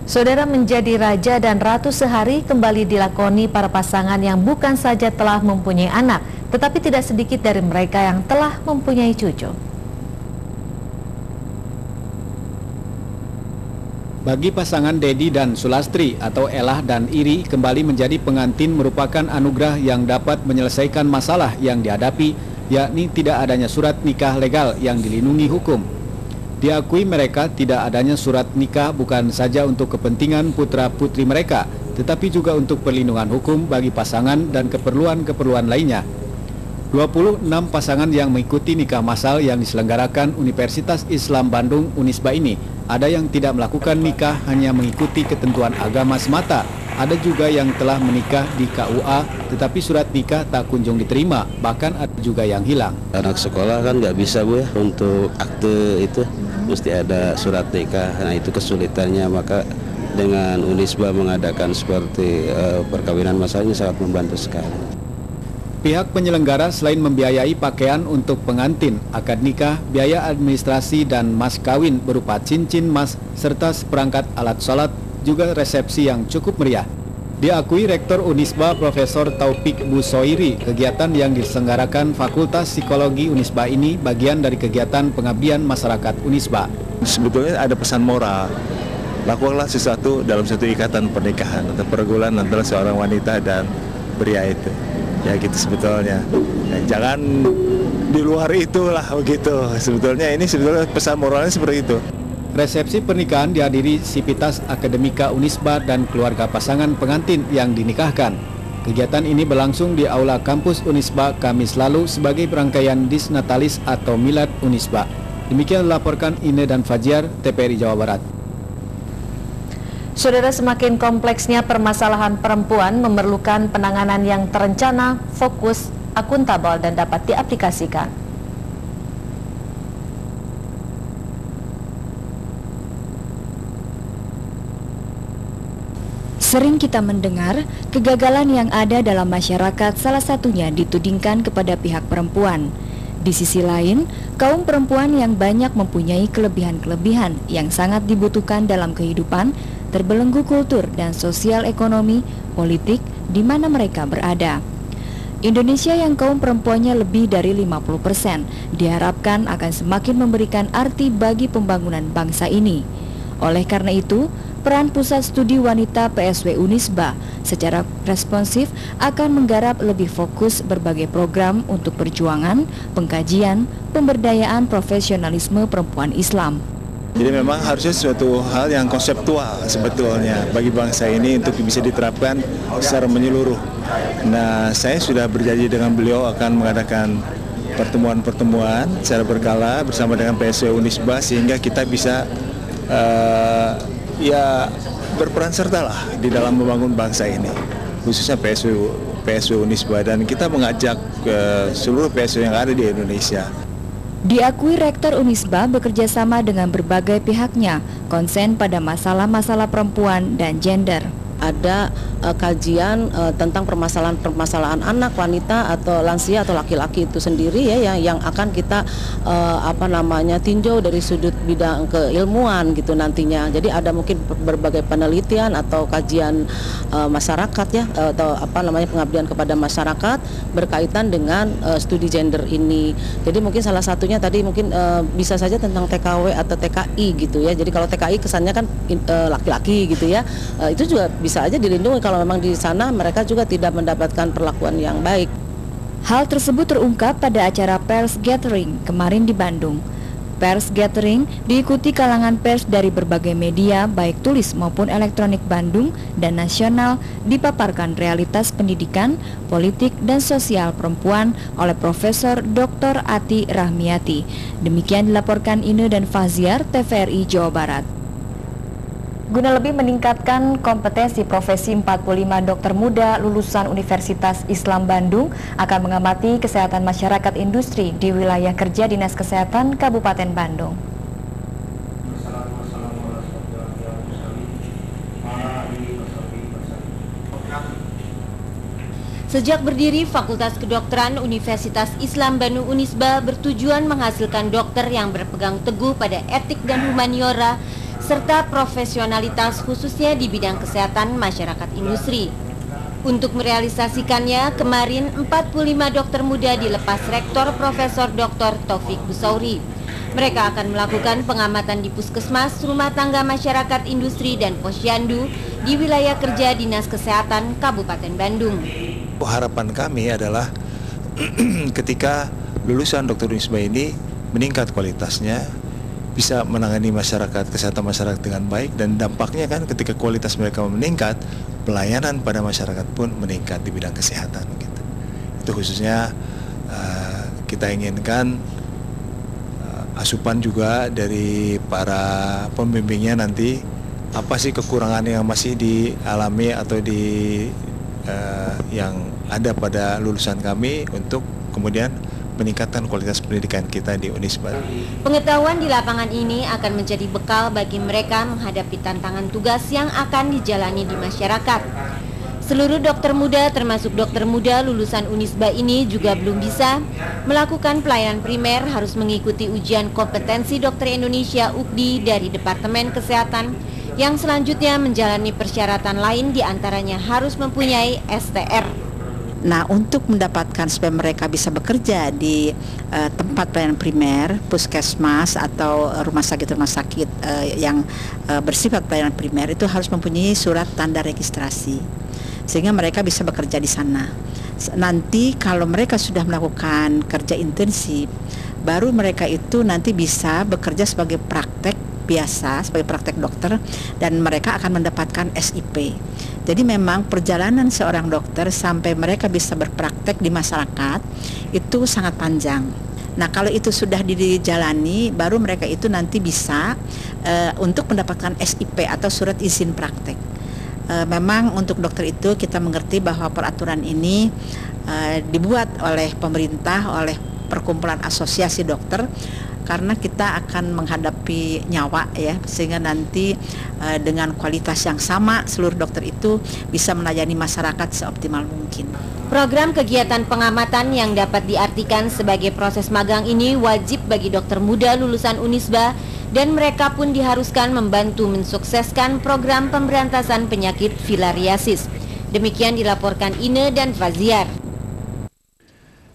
Saudara, menjadi raja dan ratu sehari kembali dilakoni para pasangan yang bukan saja telah mempunyai anak, tetapi tidak sedikit dari mereka yang telah mempunyai cucu. Bagi pasangan Dedi dan Sulastri atau Elah dan Iri, kembali menjadi pengantin merupakan anugerah yang dapat menyelesaikan masalah yang dihadapi, yakni tidak adanya surat nikah legal yang dilindungi hukum. Diakui mereka tidak adanya surat nikah bukan saja untuk kepentingan putra-putri mereka, tetapi juga untuk perlindungan hukum bagi pasangan dan keperluan-keperluan lainnya. 26 pasangan yang mengikuti nikah massal yang diselenggarakan Universitas Islam Bandung Unisba ini, ada yang tidak melakukan nikah hanya mengikuti ketentuan agama semata. Ada juga yang telah menikah di KUA, tetapi surat nikah tak kunjung diterima, bahkan ada juga yang hilang. Anak sekolah kan nggak bisa Bu ya, untuk akte itu mesti ada surat nikah. Nah itu kesulitannya, maka dengan Unisba mengadakan seperti perkawinan massal ini sangat membantu sekali. Pihak penyelenggara selain membiayai pakaian untuk pengantin, akad nikah, biaya administrasi dan mas kawin berupa cincin mas serta seperangkat alat sholat, juga resepsi yang cukup meriah. Diakui Rektor Unisba Profesor Taufik Busoiri, kegiatan yang diselenggarakan Fakultas Psikologi Unisba ini bagian dari kegiatan pengabdian masyarakat Unisba. Sebetulnya ada pesan moral, lakukanlah sesuatu dalam satu ikatan pernikahan atau pergaulan antara seorang wanita dan pria itu. Ya gitu sebetulnya. Ya, jangan di luar itulah begitu. Sebetulnya ini sebetulnya pesan moralnya seperti itu. Resepsi pernikahan dihadiri Sivitas Akademika Unisba dan keluarga pasangan pengantin yang dinikahkan. Kegiatan ini berlangsung di Aula Kampus Unisba Kamis lalu sebagai rangkaian Disnatalis atau Milad Unisba. Demikian dilaporkan Ine dan Fajar, TVRI Jawa Barat. Saudara, semakin kompleksnya permasalahan perempuan memerlukan penanganan yang terencana, fokus, akuntabel, dan dapat diaplikasikan. Sering kita mendengar kegagalan yang ada dalam masyarakat salah satunya ditudingkan kepada pihak perempuan. Di sisi lain, kaum perempuan yang banyak mempunyai kelebihan-kelebihan yang sangat dibutuhkan dalam kehidupan, terbelenggu kultur dan sosial ekonomi, politik di mana mereka berada. Indonesia yang kaum perempuannya lebih dari 50% diharapkan akan semakin memberikan arti bagi pembangunan bangsa ini. Oleh karena itu, peran Pusat Studi Wanita PSW Unisba secara responsif akan menggarap lebih fokus berbagai program untuk perjuangan, pengkajian, pemberdayaan profesionalisme perempuan Islam. Jadi memang harusnya suatu hal yang konseptual sebetulnya bagi bangsa ini untuk bisa diterapkan secara menyeluruh. Nah, saya sudah berjanji dengan beliau akan mengadakan pertemuan-pertemuan secara berkala bersama dengan PSW Unisba sehingga kita bisa ya berperan serta lah di dalam membangun bangsa ini, khususnya PSW Unisba, dan kita mengajak seluruh PSW yang ada di Indonesia. Diakui Rektor Unisba bekerja sama dengan berbagai pihaknya, konsen pada masalah-masalah perempuan dan gender. Ada kajian tentang permasalahan anak, wanita atau lansia atau laki-laki itu sendiri ya yang akan kita tinjau dari sudut bidang keilmuan gitu nantinya. Jadi ada mungkin berbagai penelitian atau kajian masyarakat ya atau pengabdian kepada masyarakat berkaitan dengan studi gender ini. Jadi mungkin salah satunya tadi mungkin bisa saja tentang TKW atau TKI gitu ya. Jadi kalau TKI kesannya kan laki-laki gitu ya. Itu juga bisa aja dilindungi kalau memang di sana mereka juga tidak mendapatkan perlakuan yang baik. Hal tersebut terungkap pada acara Pers Gathering kemarin di Bandung. Pers Gathering diikuti kalangan pers dari berbagai media baik tulis maupun elektronik Bandung dan nasional, dipaparkan realitas pendidikan, politik dan sosial perempuan oleh Profesor Dr. Ati Rahmiati. Demikian dilaporkan Ine dan Faziar, TVRI Jawa Barat. Guna lebih meningkatkan kompetensi profesi, 45 dokter muda lulusan Universitas Islam Bandung akan mengamati kesehatan masyarakat industri di wilayah kerja Dinas Kesehatan Kabupaten Bandung. Sejak berdiri, Fakultas Kedokteran Universitas Islam Bandung Unisba bertujuan menghasilkan dokter yang berpegang teguh pada etik dan humaniora serta profesionalitas khususnya di bidang kesehatan masyarakat industri. Untuk merealisasikannya, kemarin 45 dokter muda dilepas Rektor Profesor Dr. Taufik Busauri. Mereka akan melakukan pengamatan di puskesmas, rumah tangga masyarakat industri, dan posyandu di wilayah kerja Dinas Kesehatan Kabupaten Bandung. Harapan kami adalah ketika lulusan Dr. Unisba ini meningkat kualitasnya, bisa menangani masyarakat, kesehatan masyarakat dengan baik, dan dampaknya kan ketika kualitas mereka meningkat, pelayanan pada masyarakat pun meningkat di bidang kesehatan. Gitu. Itu khususnya kita inginkan asupan juga dari para pembimbingnya nanti, apa sih kekurangan yang masih dialami atau yang ada pada lulusan kami untuk kemudian meningkatkan kualitas pendidikan kita di Unisba. Pengetahuan di lapangan ini akan menjadi bekal bagi mereka menghadapi tantangan tugas yang akan dijalani di masyarakat. Seluruh dokter muda termasuk dokter muda lulusan Unisba ini juga belum bisa melakukan pelayanan primer, harus mengikuti ujian kompetensi dokter Indonesia UKDI dari Departemen Kesehatan yang selanjutnya menjalani persyaratan lain, diantaranya harus mempunyai STR. Nah, untuk mendapatkan supaya mereka bisa bekerja di tempat pelayanan primer, puskesmas atau rumah sakit yang bersifat pelayanan primer, itu harus mempunyai surat tanda registrasi sehingga mereka bisa bekerja di sana. Nanti kalau mereka sudah melakukan kerja intensif, baru mereka itu nanti bisa bekerja sebagai praktek biasa, sebagai praktek dokter, dan mereka akan mendapatkan SIP. Jadi memang perjalanan seorang dokter sampai mereka bisa berpraktek di masyarakat itu sangat panjang. Nah, kalau itu sudah dijalani, baru mereka itu nanti bisa untuk mendapatkan SIP atau surat izin praktek. Memang untuk dokter itu kita mengerti bahwa peraturan ini dibuat oleh pemerintah, oleh perkumpulan asosiasi dokter, karena kita akan menghadapi nyawa ya, sehingga nanti dengan kualitas yang sama seluruh dokter itu bisa melayani masyarakat seoptimal mungkin. Program kegiatan pengamatan yang dapat diartikan sebagai proses magang ini wajib bagi dokter muda lulusan Unisba, dan mereka pun diharuskan membantu mensukseskan program pemberantasan penyakit filariasis. Demikian dilaporkan Ine dan Faziar.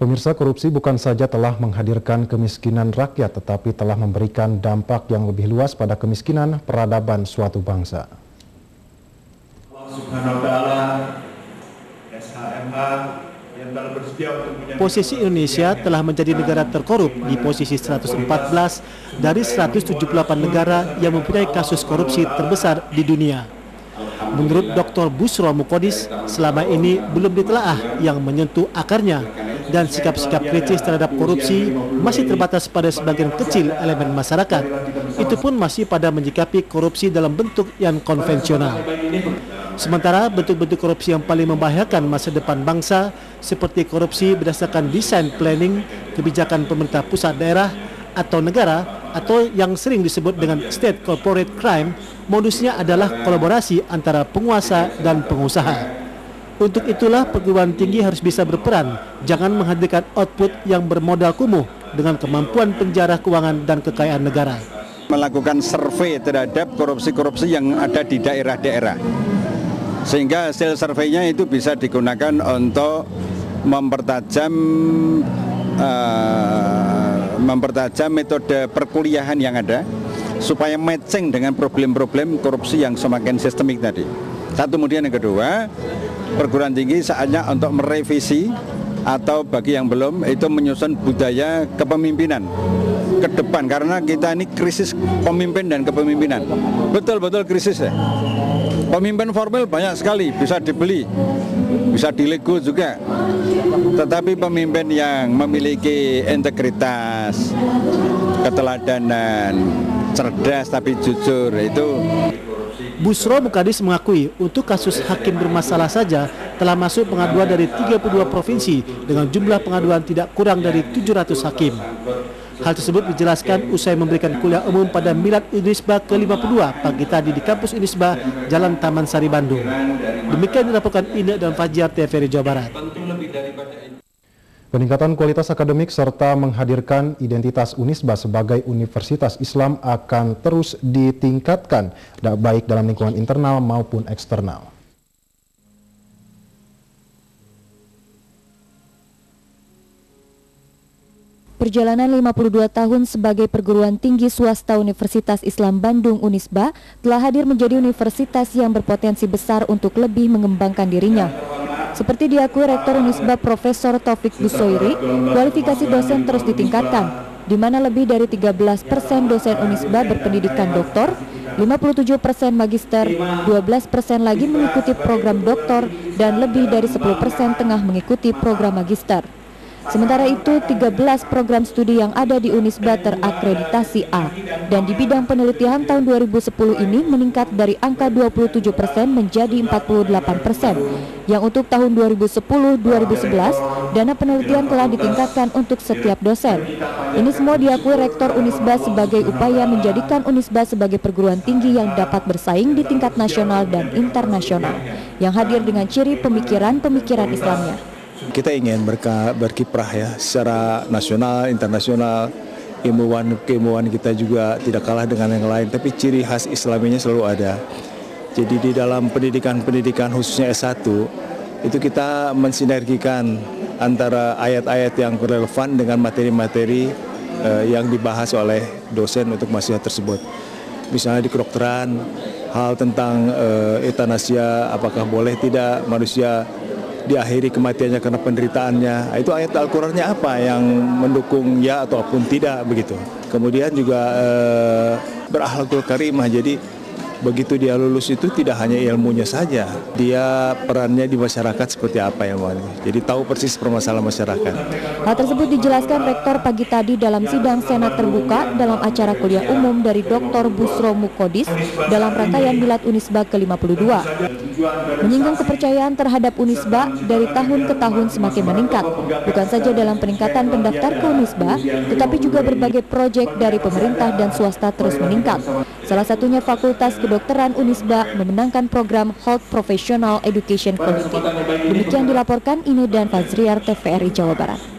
Pemirsa, korupsi bukan saja telah menghadirkan kemiskinan rakyat, tetapi telah memberikan dampak yang lebih luas pada kemiskinan peradaban suatu bangsa. Posisi Indonesia telah menjadi negara terkorup di posisi 114 dari 178 negara yang mempunyai kasus korupsi terbesar di dunia. Menurut Dr. Busro Mukodis, selama ini belum ditelaah yang menyentuh akarnya, dan sikap-sikap kritis terhadap korupsi masih terbatas pada sebagian kecil elemen masyarakat. Itu pun masih pada menyikapi korupsi dalam bentuk yang konvensional. Sementara bentuk-bentuk korupsi yang paling membahayakan masa depan bangsa, seperti korupsi berdasarkan desain planning, kebijakan pemerintah pusat, daerah, atau negara, atau yang sering disebut dengan state corporate crime, modusnya adalah kolaborasi antara penguasa dan pengusaha. Untuk itulah perguruan tinggi harus bisa berperan, jangan menghadirkan output yang bermodal kumuh dengan kemampuan penjara keuangan dan kekayaan negara. Melakukan survei terhadap korupsi-korupsi yang ada di daerah-daerah, sehingga hasil surveinya itu bisa digunakan untuk mempertajam metode perkuliahan yang ada, supaya matching dengan problem-problem korupsi yang semakin sistemik tadi. Satu, kemudian yang kedua, perguruan tinggi saatnya untuk merevisi, atau bagi yang belum, itu menyusun budaya kepemimpinan ke depan, karena kita ini krisis pemimpin dan kepemimpinan. Betul-betul krisis ya. Pemimpin formal banyak sekali, bisa dibeli, bisa dilego juga. Tetapi pemimpin yang memiliki integritas, keteladanan, cerdas tapi jujur, itu. Busro Mukodis mengakui untuk kasus hakim bermasalah saja telah masuk pengaduan dari 32 provinsi dengan jumlah pengaduan tidak kurang dari 700 hakim. Hal tersebut dijelaskan usai memberikan kuliah umum pada Milad Unisba ke-52 pagi tadi di kampus Unisba, Jalan Taman Sari, Bandung. Demikian dilaporkan Ine dan Fajar, TVRI Jawa Barat. Peningkatan kualitas akademik serta menghadirkan identitas Unisba sebagai Universitas Islam akan terus ditingkatkan, baik dalam lingkungan internal maupun eksternal. Perjalanan 52 tahun sebagai perguruan tinggi swasta Universitas Islam Bandung Unisba telah hadir menjadi universitas yang berpotensi besar untuk lebih mengembangkan dirinya. Seperti diakui Rektor Unisba Profesor Taufik Busoiri, kualifikasi dosen terus ditingkatkan, di mana lebih dari 13% dosen Unisba berpendidikan doktor, 57% magister, 12% lagi mengikuti program doktor, dan lebih dari 10% tengah mengikuti program magister. Sementara itu, 13 program studi yang ada di Unisba terakreditasi A, dan di bidang penelitian tahun 2010 ini meningkat dari angka 27% menjadi 48%, yang untuk tahun 2010-2011, dana penelitian telah ditingkatkan untuk setiap dosen. Ini semua diakui Rektor Unisba sebagai upaya menjadikan Unisba sebagai perguruan tinggi yang dapat bersaing di tingkat nasional dan internasional, yang hadir dengan ciri pemikiran-pemikiran Islamnya. Kita ingin berkiprah ya secara nasional, internasional. Keilmuan kita juga tidak kalah dengan yang lain, tapi ciri khas Islaminya selalu ada. Jadi di dalam pendidikan khususnya S1 itu kita mensinergikan antara ayat-ayat yang relevan dengan materi-materi yang dibahas oleh dosen untuk mahasiswa tersebut. Misalnya di kedokteran, hal tentang eutanasia, apakah boleh tidak manusia diakhiri kematiannya karena penderitaannya, itu ayat Al-Qurannya apa yang mendukung ya ataupun tidak begitu. Kemudian juga berakhlakul karimah, jadi begitu dia lulus itu tidak hanya ilmunya saja, dia perannya di masyarakat seperti apa yang mau. Jadi tahu persis permasalahan masyarakat. Hal tersebut dijelaskan Rektor pagi tadi dalam sidang Senat terbuka dalam acara kuliah umum dari Dr. Busro Mukodis dalam rangkaian Milad Unisba ke-52. Menyinggung kepercayaan terhadap Unisba dari tahun ke tahun semakin meningkat, bukan saja dalam peningkatan pendaftar ke Unisba, tetapi juga berbagai proyek dari pemerintah dan swasta terus meningkat. Salah satunya Fakultas Kedokteran Unisba memenangkan program Health Professional Education Quality. Demikian dilaporkan Ine dan Fazriar TVRI Jawa Barat.